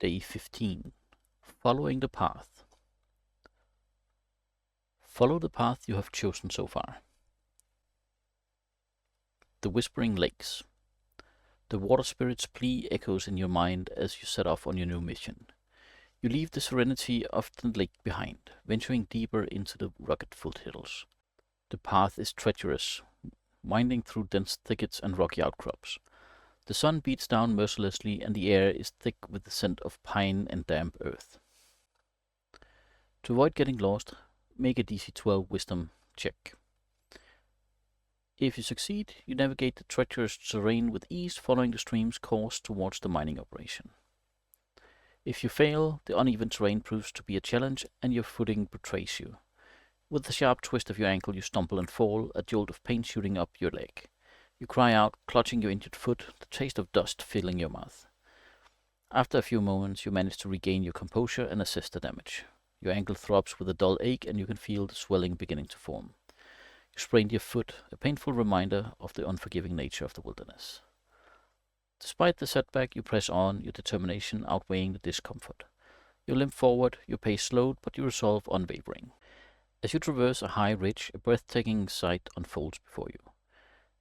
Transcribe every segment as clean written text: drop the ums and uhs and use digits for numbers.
Day 15. Following the path. Follow the path you have chosen so far. The Whispering Lakes. The water spirit's plea echoes in your mind as you set off on your new mission. You leave the serenity of the lake behind, venturing deeper into the rugged foothills. The path is treacherous, winding through dense thickets and rocky outcrops. The sun beats down mercilessly and the air is thick with the scent of pine and damp earth. To avoid getting lost, make a DC-12 wisdom check. If you succeed, you navigate the treacherous terrain with ease, following the stream's course towards the mining operation. If you fail, the uneven terrain proves to be a challenge and your footing betrays you. With a sharp twist of your ankle you stumble and fall, a jolt of pain shooting up your leg. You cry out, clutching your injured foot, the taste of dust filling your mouth. After a few moments you manage to regain your composure and assess the damage. Your ankle throbs with a dull ache and you can feel the swelling beginning to form. You sprained your foot, a painful reminder of the unforgiving nature of the wilderness. Despite the setback, you press on, your determination outweighing the discomfort. You limp forward, your pace slowed, but your resolve unwavering. As you traverse a high ridge, a breathtaking sight unfolds before you.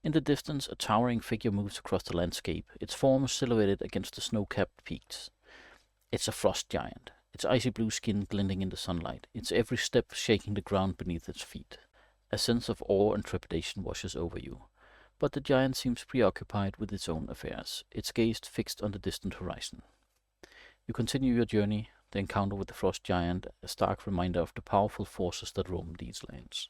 In the distance, a towering figure moves across the landscape, its form silhouetted against the snow-capped peaks. It's a frost giant, its icy blue skin glinting in the sunlight, its every step shaking the ground beneath its feet. A sense of awe and trepidation washes over you, but the giant seems preoccupied with its own affairs, its gaze fixed on the distant horizon. You continue your journey, the encounter with the frost giant, a stark reminder of the powerful forces that roam these lands.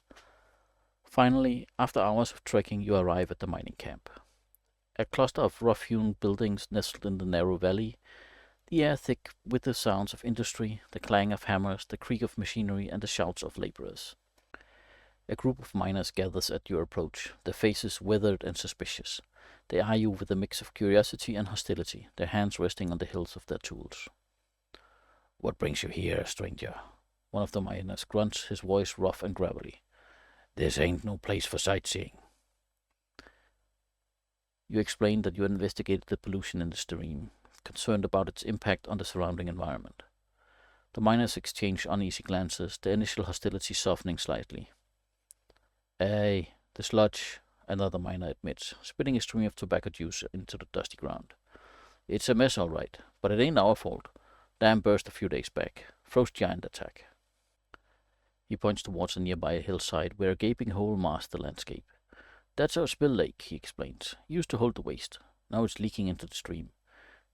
Finally, after hours of trekking, you arrive at the mining camp. A cluster of rough-hewn buildings nestled in the narrow valley, the air thick with the sounds of industry, the clang of hammers, the creak of machinery, and the shouts of laborers. A group of miners gathers at your approach, their faces withered and suspicious. They eye you with a mix of curiosity and hostility, their hands resting on the hilts of their tools. "What brings you here, stranger?" One of the miners grunts, his voice rough and gravelly. "This ain't no place for sightseeing." You explain that you investigated the pollution in the stream, concerned about its impact on the surrounding environment. The miners exchange uneasy glances, their initial hostility softening slightly. "Aye, the sludge," another miner admits, spitting a stream of tobacco juice into the dusty ground. "It's a mess, all right, but it ain't our fault. Dam burst a few days back. Frost giant attack." He points towards a nearby hillside where a gaping hole masked the landscape. "That's our spill lake," he explains. "Used to hold the waste. Now it's leaking into the stream.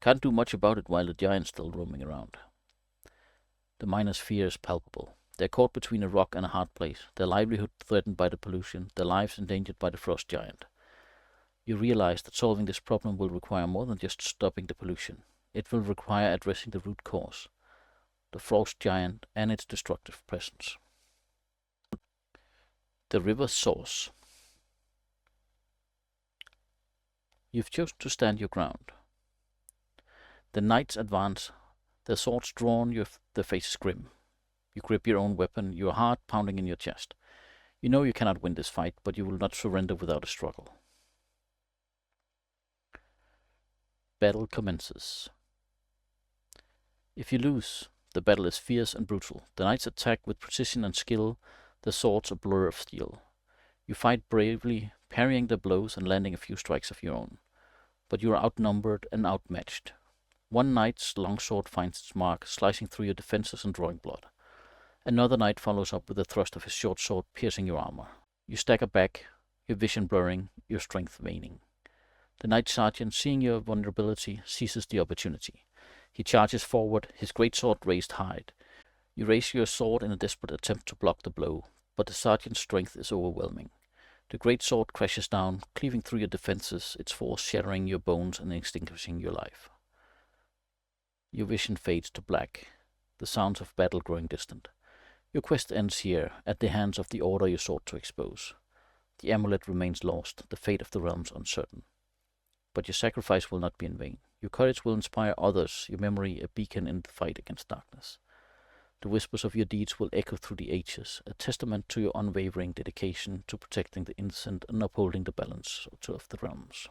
Can't do much about it while the giant's still roaming around." The miners' fear is palpable. They're caught between a rock and a hard place, their livelihood threatened by the pollution, their lives endangered by the frost giant. You realize that solving this problem will require more than just stopping the pollution. It will require addressing the root cause, the frost giant and its destructive presence. The river's source. You've chosen to stand your ground. The knights advance, their swords drawn, their faces grim. You grip your own weapon, your heart pounding in your chest. You know you cannot win this fight, but you will not surrender without a struggle. Battle commences. If you lose, the battle is fierce and brutal. The knights attack with precision and skill, their swords a blur of steel. You fight bravely, parrying their blows and landing a few strikes of your own. But you are outnumbered and outmatched. One knight's longsword finds its mark, slicing through your defenses and drawing blood. Another knight follows up with a thrust of his short sword, piercing your armor. You stagger back, your vision blurring, your strength waning. The knight sergeant, seeing your vulnerability, seizes the opportunity. He charges forward, his greatsword raised high. You raise your sword in a desperate attempt to block the blow, but the sergeant's strength is overwhelming. The greatsword crashes down, cleaving through your defenses, its force shattering your bones and extinguishing your life. Your vision fades to black, the sounds of battle growing distant. Your quest ends here, at the hands of the order you sought to expose. The amulet remains lost, the fate of the realms uncertain. But your sacrifice will not be in vain. Your courage will inspire others, your memory a beacon in the fight against darkness. The whispers of your deeds will echo through the ages, a testament to your unwavering dedication to protecting the innocent and upholding the balance of the realms.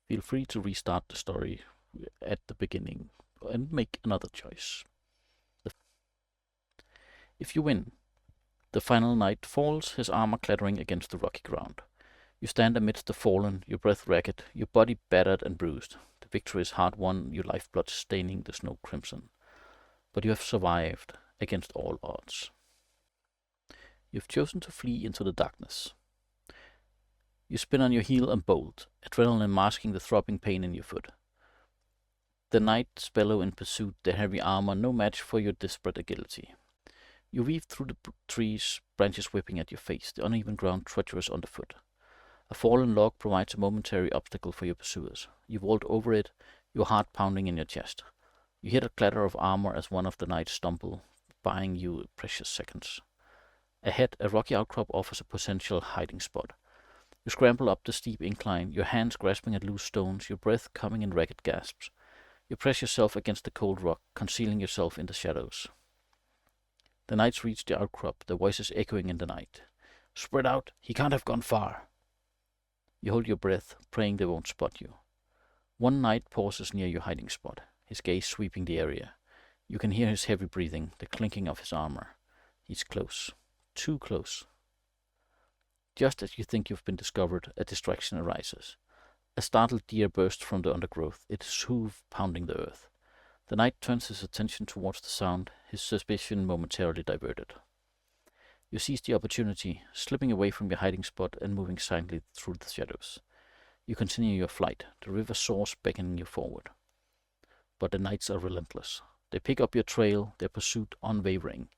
Feel free to restart the story at the beginning and make another choice. If you win, the final knight falls, his armor clattering against the rocky ground. You stand amidst the fallen, your breath ragged, your body battered and bruised. The victory is hard won, your lifeblood staining the snow crimson. But you have survived against all odds. You've chosen to flee into the darkness. You spin on your heel and bolt, adrenaline masking the throbbing pain in your foot. The knights bellow in pursuit, their heavy armor no match for your desperate agility. You weave through the trees, branches whipping at your face, the uneven ground treacherous underfoot. A fallen log provides a momentary obstacle for your pursuers. You vault over it, your heart pounding in your chest. You hear the clatter of armor as one of the knights stumble, buying you precious seconds. Ahead, a rocky outcrop offers a potential hiding spot. You scramble up the steep incline, your hands grasping at loose stones, your breath coming in ragged gasps. You press yourself against the cold rock, concealing yourself in the shadows. The knights reach the outcrop, their voices echoing in the night. "Spread out, he can't have gone far." You hold your breath, praying they won't spot you. One knight pauses near your hiding spot, his gaze sweeping the area. You can hear his heavy breathing, the clinking of his armor. He's close. Too close. Just as you think you've been discovered, a distraction arises. A startled deer bursts from the undergrowth, its hoof pounding the earth. The knight turns his attention towards the sound, his suspicion momentarily diverted. You seize the opportunity, slipping away from your hiding spot and moving silently through the shadows. You continue your flight, the river soars beckoning you forward. But the knights are relentless. They pick up your trail, their pursuit unwavering.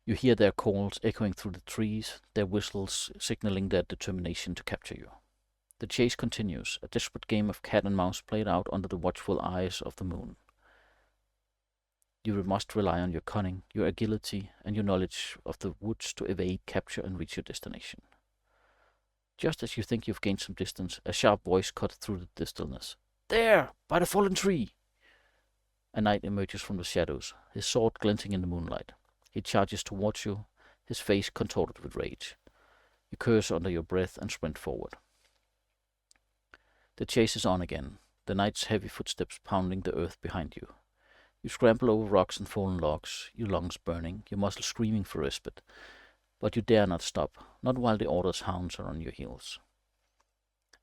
You hear their calls echoing through the trees, their whistles signaling their determination to capture you. The chase continues, a desperate game of cat and mouse played out under the watchful eyes of the moon. You must rely on your cunning, your agility, and your knowledge of the woods to evade capture and reach your destination. Just as you think you've gained some distance, a sharp voice cuts through the stillness. "There! By the fallen tree!" A knight emerges from the shadows, his sword glinting in the moonlight. He charges towards you, his face contorted with rage. You curse under your breath and sprint forward. The chase is on again, the knight's heavy footsteps pounding the earth behind you. You scramble over rocks and fallen logs, your lungs burning, your muscles screaming for respite. But you dare not stop, not while the Order's hounds are on your heels.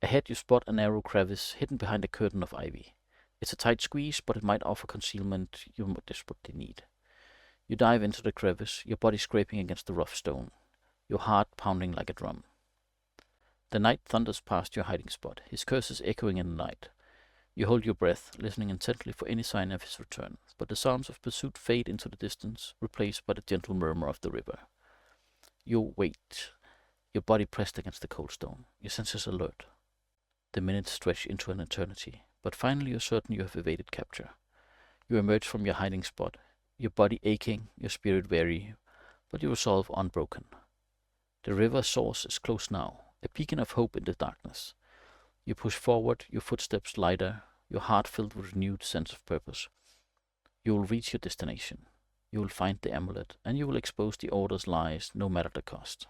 Ahead you spot a narrow crevice hidden behind a curtain of ivy. It's a tight squeeze, but it might offer concealment you desperately need. You dive into the crevice, your body scraping against the rough stone, your heart pounding like a drum. The knight thunders past your hiding spot, his curses echoing in the night. You hold your breath, listening intently for any sign of his return, but the sounds of pursuit fade into the distance, replaced by the gentle murmur of the river. You wait, your body pressed against the cold stone, your senses alert. The minutes stretch into an eternity, but finally you're certain you have evaded capture. You emerge from your hiding spot, your body aching, your spirit weary, but your resolve unbroken. The river source is close now, a beacon of hope in the darkness. You push forward, your footsteps lighter, your heart filled with renewed sense of purpose. You will reach your destination. You will find the amulet, and you will expose the Order's lies, no matter the cost.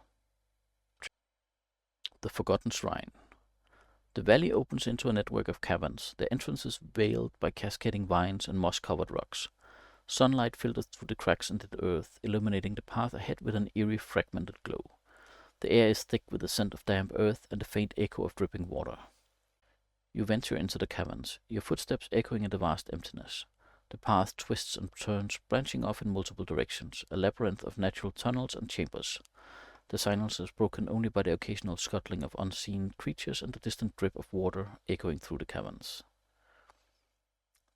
The Forgotten Shrine. The valley opens into a network of caverns, their entrances veiled by cascading vines and moss-covered rocks. Sunlight filters through the cracks into the earth, illuminating the path ahead with an eerie, fragmented glow. The air is thick with the scent of damp earth and the faint echo of dripping water. You venture into the caverns, your footsteps echoing in the vast emptiness. The path twists and turns, branching off in multiple directions, a labyrinth of natural tunnels and chambers. The silence is broken only by the occasional scuttling of unseen creatures and the distant drip of water echoing through the caverns.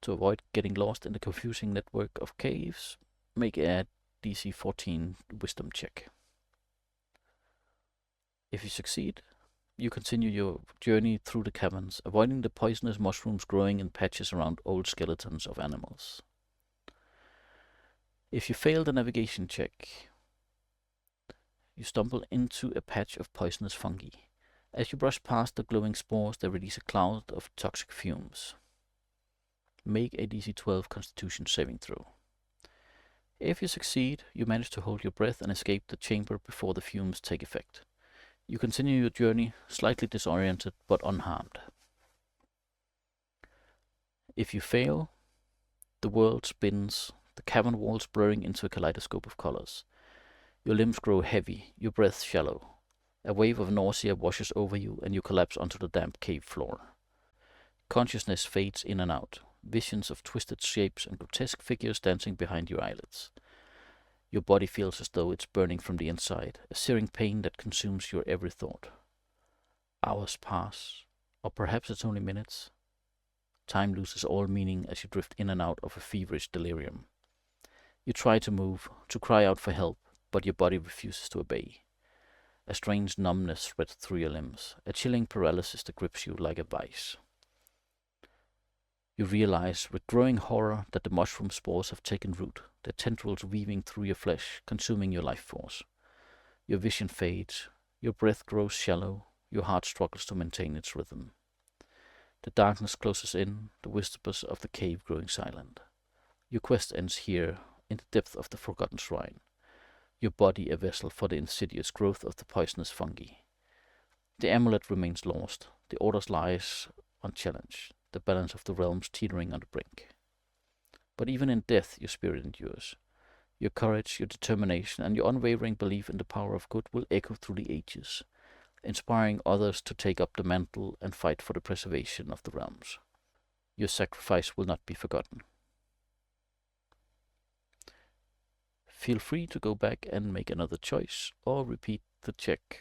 To avoid getting lost in the confusing network of caves, make a DC 14 wisdom check. If you succeed, you continue your journey through the caverns, avoiding the poisonous mushrooms growing in patches around old skeletons of animals. If you fail the navigation check, you stumble into a patch of poisonous fungi. As you brush past the glowing spores, they release a cloud of toxic fumes. Make a DC 12 Constitution saving throw. If you succeed, you manage to hold your breath and escape the chamber before the fumes take effect. You continue your journey, slightly disoriented but unharmed. If you fail, The world spins, the cavern walls blurring into a kaleidoscope of colors. Your limbs grow heavy, your breath shallow. A wave of nausea washes over you, and you collapse onto the damp cave floor. Consciousness fades in and out, visions of twisted shapes and grotesque figures dancing behind your eyelids. Your body feels as though it's burning from the inside, a searing pain that consumes your every thought. Hours pass, or perhaps it's only minutes. Time loses all meaning as you drift in and out of a feverish delirium. You try to move, to cry out for help, but your body refuses to obey. A strange numbness spreads through your limbs, a chilling paralysis that grips you like a vice. You realize with growing horror that the mushroom spores have taken root, their tendrils weaving through your flesh, consuming your life force. Your vision fades, your breath grows shallow, your heart struggles to maintain its rhythm. The darkness closes in, the whispers of the cave growing silent. Your quest ends here, in the depth of the forgotten shrine. Your body a vessel for the insidious growth of the poisonous fungi. The amulet remains lost, the order lies unchallenged, the balance of the realms teetering on the brink. But even in death your spirit endures. Your courage, your determination, and your unwavering belief in the power of good will echo through the ages, inspiring others to take up the mantle and fight for the preservation of the realms. Your sacrifice will not be forgotten. Feel free to go back and make another choice, or repeat the check.